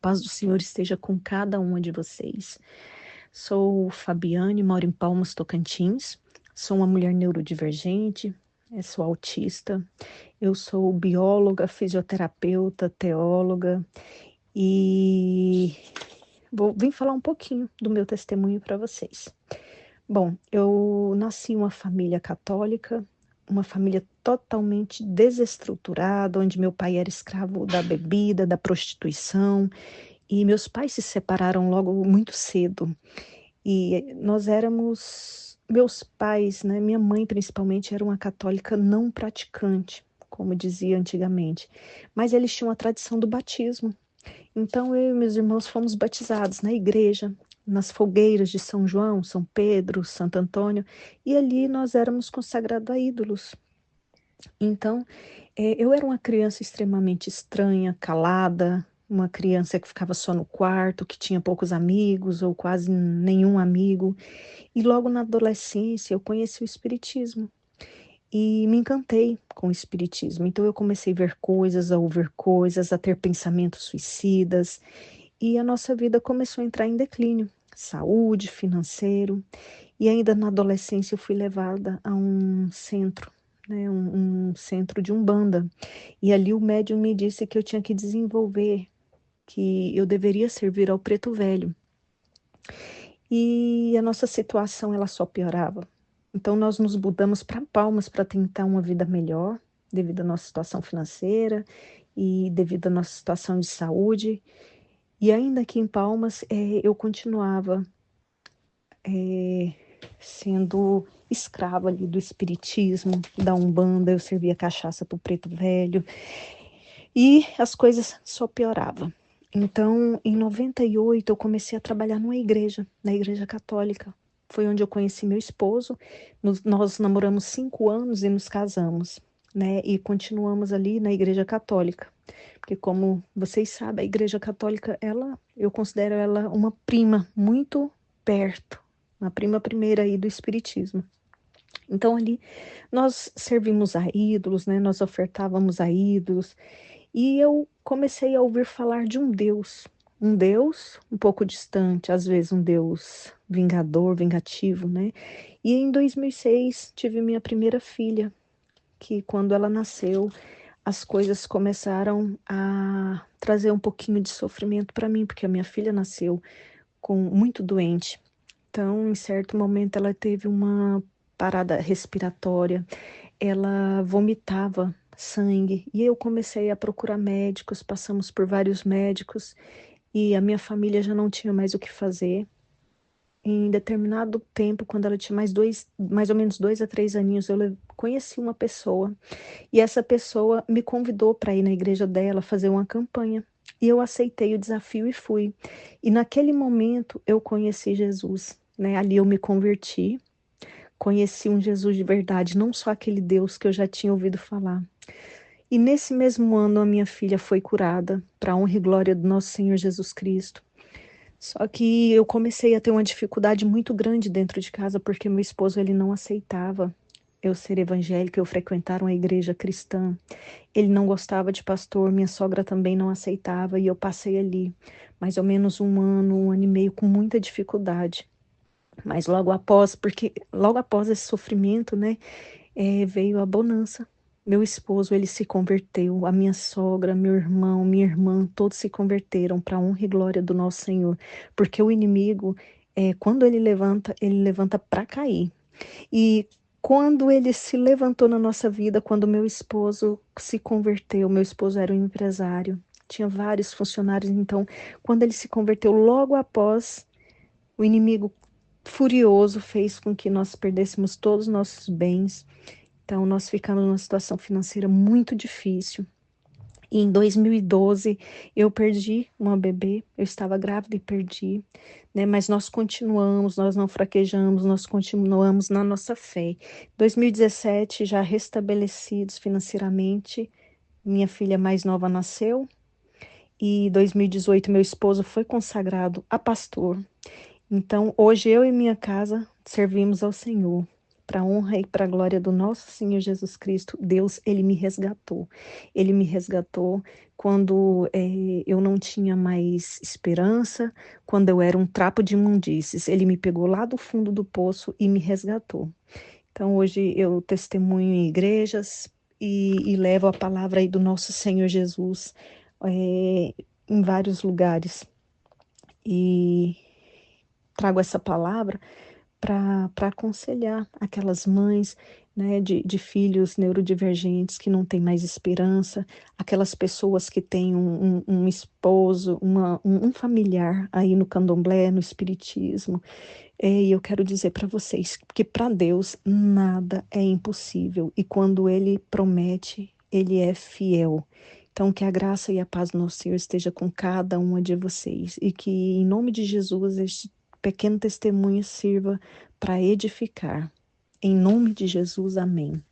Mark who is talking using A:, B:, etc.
A: paz do Senhor esteja com cada uma de vocês. Sou Fabiane, moro em Palmas, Tocantins. Sou uma mulher neurodivergente, sou autista. Eu sou bióloga, fisioterapeuta, teóloga e vim falar um pouquinho do meu testemunho para vocês. Bom, eu nasci em uma família católica, uma família totalmente desestruturada, onde meu pai era escravo da bebida, da prostituição, e meus pais se separaram logo muito cedo. E nós éramos, meus pais, né, minha mãe principalmente, era uma católica não praticante, como dizia antigamente, mas eles tinham a tradição do batismo. Então eu e meus irmãos fomos batizados na igreja, nas fogueiras de São João, São Pedro, Santo Antônio, e ali nós éramos consagrados a ídolos. Então, eu era uma criança extremamente estranha, calada, uma criança que ficava só no quarto, que tinha poucos amigos ou quase nenhum amigo. E logo na adolescência eu conheci o Espiritismo e me encantei com o Espiritismo. Então eu comecei a ver coisas, a ouvir coisas, a ter pensamentos suicidas e a nossa vida começou a entrar em declínio, saúde, financeiro. E ainda na adolescência eu fui levada a um centro, né, um centro de Umbanda. E ali o médium me disse que eu tinha que desenvolver, que eu deveria servir ao preto velho. E a nossa situação ela só piorava. Então nós nos mudamos para Palmas para tentar uma vida melhor, devido à nossa situação financeira e devido à nossa situação de saúde. E ainda aqui em Palmas, eu continuava sendo escrava ali do espiritismo, da Umbanda, eu servia cachaça pro preto velho, e as coisas só pioravam. Então, em 98, eu comecei a trabalhar numa igreja, na igreja católica. Foi onde eu conheci meu esposo. Nós namoramos 5 anos e nos casamos, né? E continuamos ali na igreja católica. Porque, como vocês sabem, a igreja católica, eu considero ela uma prima muito perto, uma prima primeira aí do espiritismo. Então, ali, nós servimos a ídolos, né? Nós ofertávamos a ídolos. E eu comecei a ouvir falar de um Deus um pouco distante, às vezes um Deus vingador, vingativo, né? E em 2006 tive minha primeira filha, que quando ela nasceu, as coisas começaram a trazer um pouquinho de sofrimento para mim, porque a minha filha nasceu muito doente. Então, em certo momento, ela teve uma parada respiratória, ela vomitava sangue e eu comecei a procurar médicos, passamos por vários médicos e a minha família já não tinha mais o que fazer. Em determinado tempo, quando ela tinha mais ou menos 2 a 3 aninhos, eu conheci uma pessoa e essa pessoa me convidou para ir na igreja dela fazer uma campanha. E eu aceitei o desafio e fui. E naquele momento eu conheci Jesus, né? Ali eu me converti, conheci um Jesus de verdade, não só aquele Deus que eu já tinha ouvido falar. E nesse mesmo ano a minha filha foi curada, para a honra e glória do nosso Senhor Jesus Cristo. Só que eu comecei a ter uma dificuldade muito grande dentro de casa, porque meu esposo ele não aceitava eu ser evangélica, eu frequentar uma igreja cristã. Ele não gostava de pastor, minha sogra também não aceitava, e eu passei ali mais ou menos um ano e meio com muita dificuldade. Mas porque logo após esse sofrimento, né, veio a bonança. Meu esposo, ele se converteu, a minha sogra, meu irmão, minha irmã, todos se converteram para a honra e glória do nosso Senhor. Porque o inimigo, quando ele levanta para cair. E quando ele se levantou na nossa vida, quando meu esposo se converteu, meu esposo era um empresário, tinha vários funcionários, então, quando ele se converteu, logo após, o inimigo furioso fez com que nós perdêssemos todos os nossos bens. Então, nós ficamos numa situação financeira muito difícil. E em 2012, eu perdi uma bebê, eu estava grávida e perdi, né? Mas nós continuamos, nós não fraquejamos, nós continuamos na nossa fé. 2017, já restabelecidos financeiramente, minha filha mais nova nasceu. E 2018, meu esposo foi consagrado a pastor. Então, hoje eu e minha casa servimos ao Senhor. para a honra e para a glória do nosso Senhor Jesus Cristo, Deus, Ele me resgatou. Ele me resgatou quando eu não tinha mais esperança, quando eu era um trapo de imundícies. Ele me pegou lá do fundo do poço e me resgatou. Então, hoje eu testemunho em igrejas e levo a palavra aí do nosso Senhor Jesus em vários lugares. E trago essa palavra para aconselhar aquelas mães, né, de filhos neurodivergentes que não têm mais esperança, aquelas pessoas que têm um esposo, um familiar aí no candomblé, no espiritismo. E eu quero dizer para vocês que para Deus nada é impossível e quando Ele promete, Ele é fiel. Então, que a graça e a paz do nosso Senhor esteja com cada uma de vocês e que, em nome de Jesus, este pequeno testemunho sirva para edificar. Em nome de Jesus, amém.